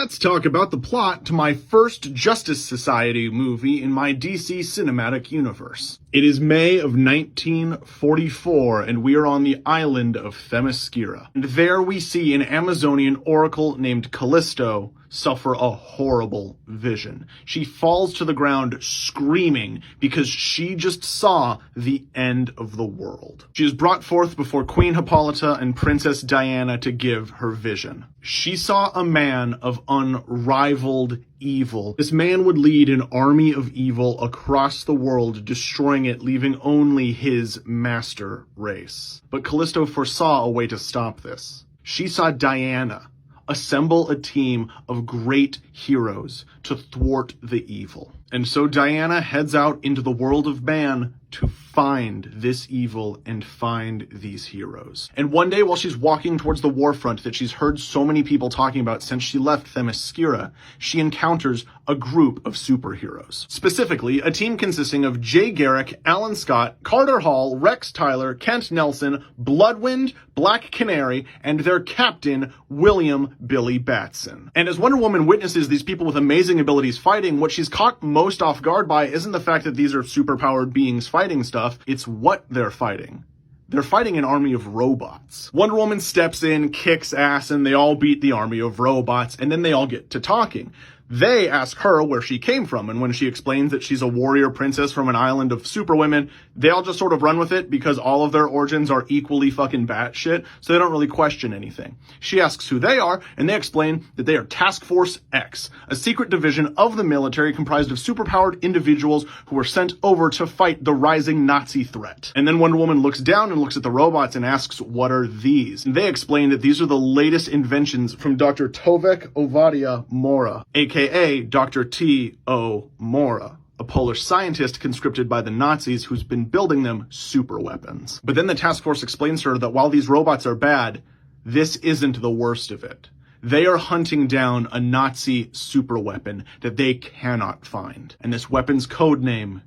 Let's talk about the plot to my first Justice Society movie in my DC cinematic universe. It is May of 1944, and we are on the island of Themyscira. And there we see an Amazonian oracle named Callisto suffer a horrible vision. She falls to the ground screaming because she just saw the end of the world. She is brought forth before Queen Hippolyta and Princess Diana to give her vision. She saw a man of unrivaled evil. This man would lead an army of evil across the world, destroying it, leaving only his master race. But Callisto foresaw a way to stop this. She saw Diana assemble a team of great heroes to thwart the evil. And so Diana heads out into the world of man to find this evil and find these heroes. And one day while she's walking towards the war front that she's heard so many people talking about since she left Themyscira, she encounters a group of superheroes. Specifically, a team consisting of Jay Garrick, Alan Scott, Carter Hall, Rex Tyler, Kent Nelson, Bloodwind, Black Canary, and their captain, William Billy Batson. And as Wonder Woman witnesses these people with amazing abilities fighting, what she's caught most off guard by isn't the fact that these are superpowered beings fighting stuff, it's what they're fighting. They're fighting an army of robots. Wonder Woman steps in, kicks ass, and they all beat the army of robots, and then they all get to talking. They ask her where she came from, and when she explains that she's a warrior princess from an island of superwomen, they all just sort of run with it because all of their origins are equally fucking batshit, so they don't really question anything. She asks who they are, and they explain that they are Task Force X, a secret division of the military comprised of superpowered individuals who were sent over to fight the rising Nazi threat. And then Wonder Woman looks down and looks at the robots and asks, what are these? And they explain that these are the latest inventions from Dr. Tovek Ovadia Mora, aka Dr. T.O. Mora, a Polish scientist conscripted by the Nazis who's been building them super weapons. But then the task force explains to her that while these robots are bad, this isn't the worst of it. They are hunting down a Nazi super weapon that they cannot find. And this weapon's code name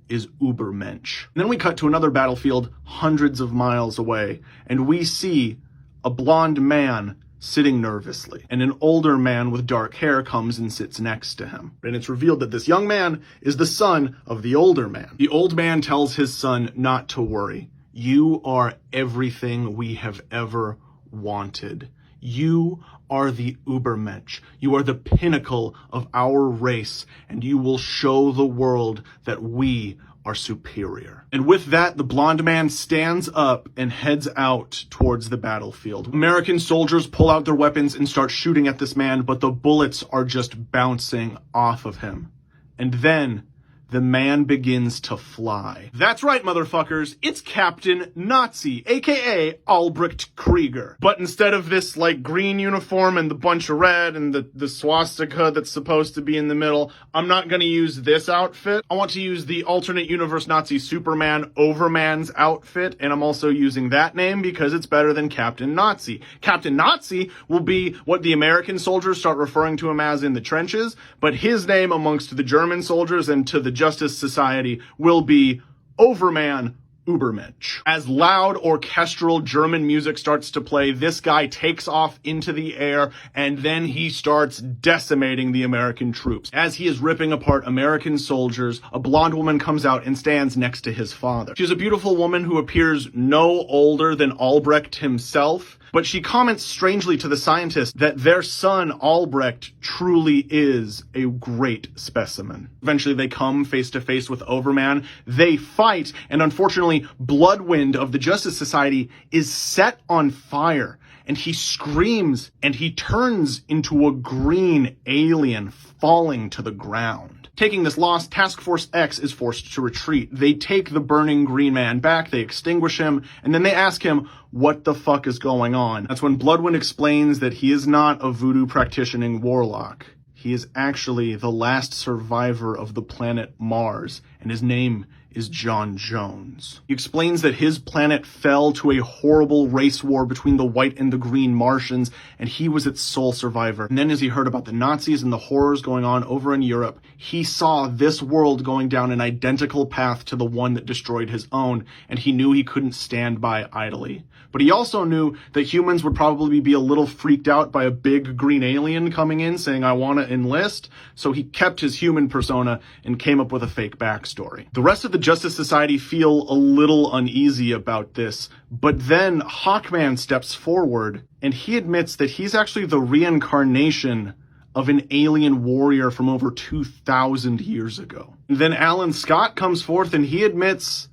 is Übermensch. And then we cut to another battlefield hundreds of miles away, and we see a blonde man sitting nervously, and an older man with dark hair comes and sits next to him. And it's revealed that this young man is the son of the older man. The old man tells his son not to worry. You are everything we have ever wanted. You are the Übermensch. You are the pinnacle of our race, and you will show the world that we are superior. And with that, the blonde man stands up and heads out towards the battlefield. American soldiers pull out their weapons and start shooting at this man, but the bullets are just bouncing off of him. And then the man begins to fly. That's right, motherfuckers. It's Captain Nazi, aka Albrecht Krieger. But instead of this, green uniform and the bunch of red and the swastika that's supposed to be in the middle, I'm not gonna use this outfit. I want to use the alternate universe Nazi Superman Overman's outfit, and I'm also using that name because it's better than Captain Nazi. Captain Nazi will be what the American soldiers start referring to him as in the trenches, but his name amongst the German soldiers and to the Justice Society will be Overman Übermensch. As loud orchestral German music starts to play, this guy takes off into the air, and then he starts decimating the American troops. As he is ripping apart American soldiers, a blonde woman comes out and stands next to his father. She's a beautiful woman who appears no older than Albrecht himself, but she comments strangely to the scientist that their son, Albrecht, truly is a great specimen. Eventually, they come face to face with Overman. They fight, and unfortunately, Bloodwind of the Justice Society is set on fire, and he screams, and he turns into a green alien falling to the ground. Taking this loss, Task Force X is forced to retreat. They take the burning green man back, they extinguish him, and then they ask him, what the fuck is going on? That's when Bloodwind explains that he is not a voodoo practicing warlock. He is actually the last survivor of the planet Mars, and his name is John Jones. He explains that his planet fell to a horrible race war between the white and the green Martians, and he was its sole survivor. And then as he heard about the Nazis and the horrors going on over in Europe, he saw this world going down an identical path to the one that destroyed his own, and he knew he couldn't stand by idly. But he also knew that humans would probably be a little freaked out by a big green alien coming in saying, "I want to enlist," so he kept his human persona and came up with a fake backstory. The rest of the Justice Society feel a little uneasy about this, but then Hawkman steps forward and he admits that he's actually the reincarnation of an alien warrior from over 2,000 years ago. And then Alan Scott comes forth and he admits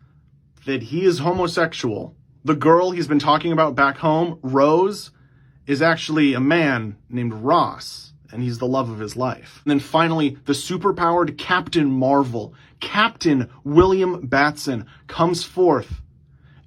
that he is homosexual. The girl he's been talking about back home, Rose, is actually a man named Ross, and he's the love of his life. And then finally, the superpowered Captain Marvel, Captain William Batson, comes forth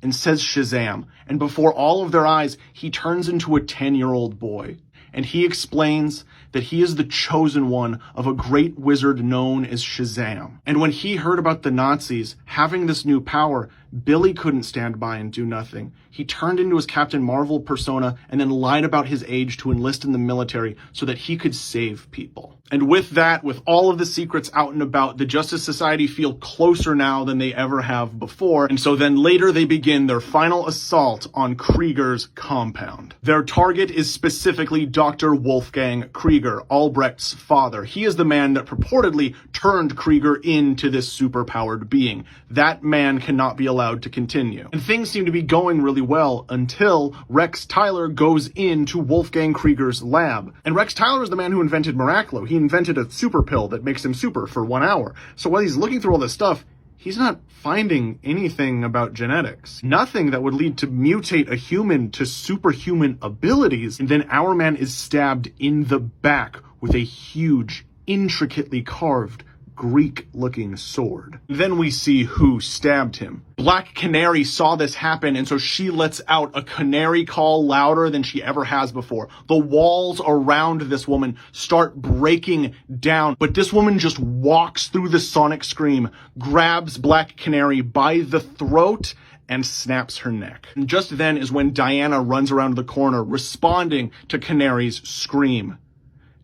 and says Shazam. And before all of their eyes, he turns into a 10-year-old boy. And he explains that he is the chosen one of a great wizard known as Shazam. And when he heard about the Nazis having this new power, Billy couldn't stand by and do nothing. He turned into his Captain Marvel persona and then lied about his age to enlist in the military so that he could save people. And with that, with all of the secrets out and about, the Justice Society feel closer now than they ever have before. And so then later they begin their final assault on Krieger's compound. Their target is specifically Dr. Wolfgang Krieger, Albrecht's father. He is the man that purportedly turned Krieger into this superpowered being. That man cannot be allowed to continue. And things seem to be going really well until Rex Tyler goes into Wolfgang Krieger's lab. And Rex Tyler is the man who invented Miraclo. He invented a super pill that makes him super for 1 hour. So while he's looking through all this stuff, he's not finding anything about genetics. Nothing that would lead to mutate a human to superhuman abilities. And then our man is stabbed in the back with a huge, intricately carved Greek-looking sword. Then we see who stabbed him. Black Canary saw this happen, and so she lets out a canary call louder than she ever has before. The walls around this woman start breaking down, but this woman just walks through the sonic scream, grabs Black Canary by the throat, and snaps her neck. And just then is when Diana runs around the corner, responding to Canary's scream.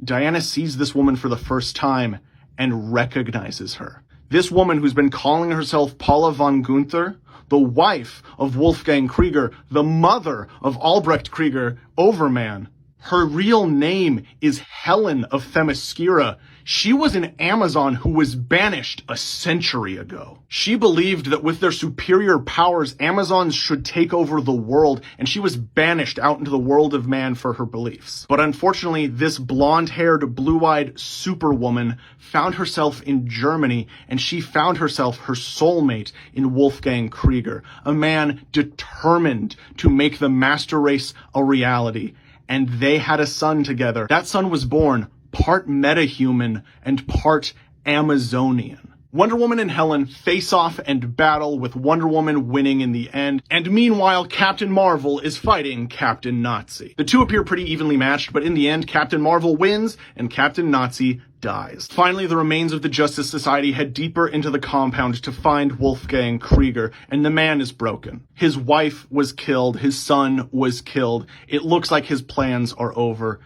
Diana sees this woman for the first time and recognizes her. This woman who's been calling herself Paula von Gunther, the wife of Wolfgang Krieger, the mother of Albrecht Krieger, Overman. Her real name is Helen of Themyscira. She was an Amazon who was banished a century ago. She believed that with their superior powers, Amazons should take over the world, and she was banished out into the world of man for her beliefs. But unfortunately, this blonde-haired, blue-eyed superwoman found herself in Germany, and she found herself her soulmate in Wolfgang Krieger, a man determined to make the master race a reality. And they had a son together. That son was born part metahuman and part Amazonian. Wonder Woman and Helen face off and battle, with Wonder Woman winning in the end. And meanwhile, Captain Marvel is fighting Captain Nazi. The two appear pretty evenly matched, but in the end, Captain Marvel wins and Captain Nazi dies. Finally, the remains of the Justice Society head deeper into the compound to find Wolfgang Krieger, and the man is broken. His wife was killed, his son was killed. It looks like his plans are over,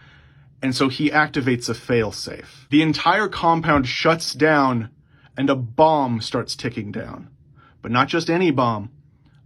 and so he activates a failsafe. The entire compound shuts down, and a bomb starts ticking down. But not just any bomb,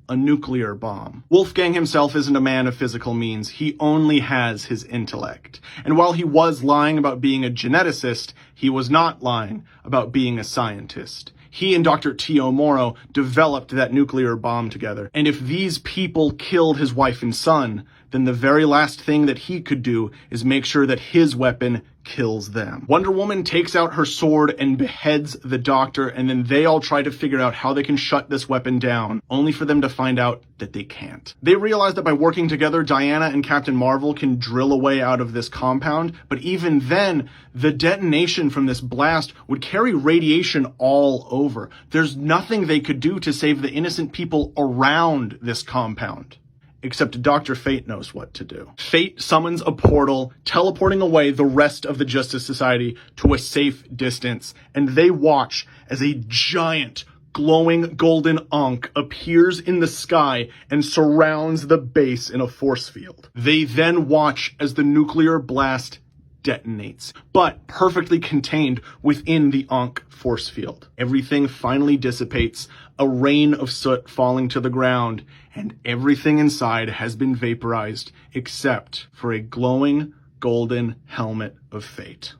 a nuclear bomb. Wolfgang himself isn't a man of physical means, he only has his intellect. And while he was lying about being a geneticist, he was not lying about being a scientist. He and Dr. T.O. Morrow developed that nuclear bomb together. And if these people killed his wife and son, then the very last thing that he could do is make sure that his weapon kills them. Wonder Woman takes out her sword and beheads the doctor, and then they all try to figure out how they can shut this weapon down, only for them to find out that they can't. They realize that by working together, Diana and Captain Marvel can drill a way out of this compound, but even then, the detonation from this blast would carry radiation all over. There's nothing they could do to save the innocent people around this compound. Except Dr. Fate knows what to do. Fate summons a portal, teleporting away the rest of the Justice Society to a safe distance, and they watch as a giant glowing golden ankh appears in the sky and surrounds the base in a force field. They then watch as the nuclear blast detonates, but perfectly contained within the ankh force field. Everything finally dissipates, a rain of soot falling to the ground, and everything inside has been vaporized except for a glowing golden helmet of fate.